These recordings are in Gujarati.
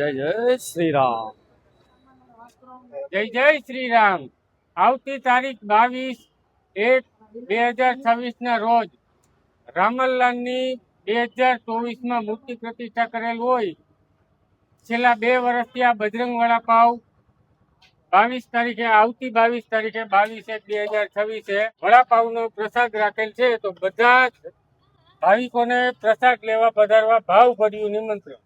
જય જય શ્રી રામ. જય જય શ્રી રામ. આવતી તારીખ 22/1/2026 ના રોજ રામલલાની 2024માં મૂર્તિ પ્રતિષ્ઠા કરેલ હોય. છેલ્લા 2 વર્ષથી આ બજરંગ વડાપાવ 22 તારીખે આવતી 22 તારીખે 22/1/2026 વડાપાવનો પ્રસાદ રાખેલ છે. તો બધા જ ભાવિકોને પ્રસાદ લેવા પધારવા ભાવભર્યું નિમંત્રણ.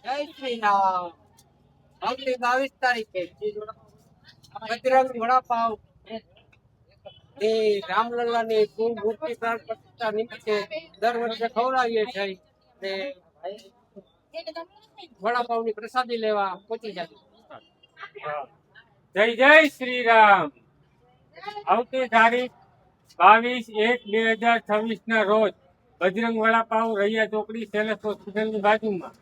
જય શ્રી રામ. આવતી 22 તારીખે બજરંગ વડાપાવ એ રામલલ્લાની મૂર્તિ પ્રાણ પ્રતિષ્ઠા નિમિત્તે દર વર્ષે ખવડાવીએ છીએ. તે વડાપાવની પ્રસાદી લેવા પહોંચી જાય. જય જય શ્રી રામ. આવતી તારીખ 22/1/2026 ના રોજ બજરંગ વડાપાવ રૈયા ચોકડી સેલેસ હોસ્પિટલની બાજુમાં.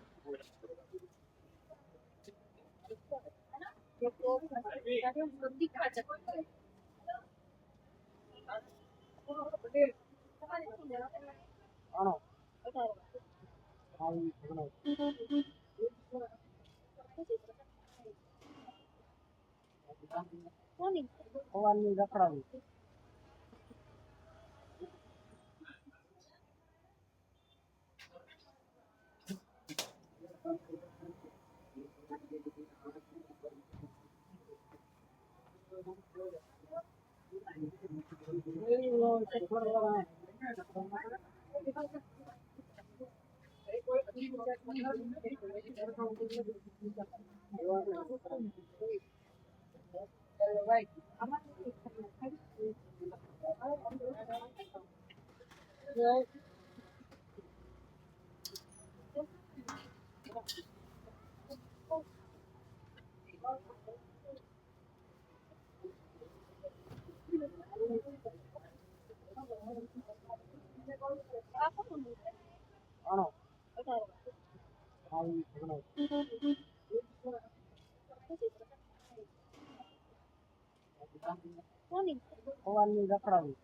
રખડાવી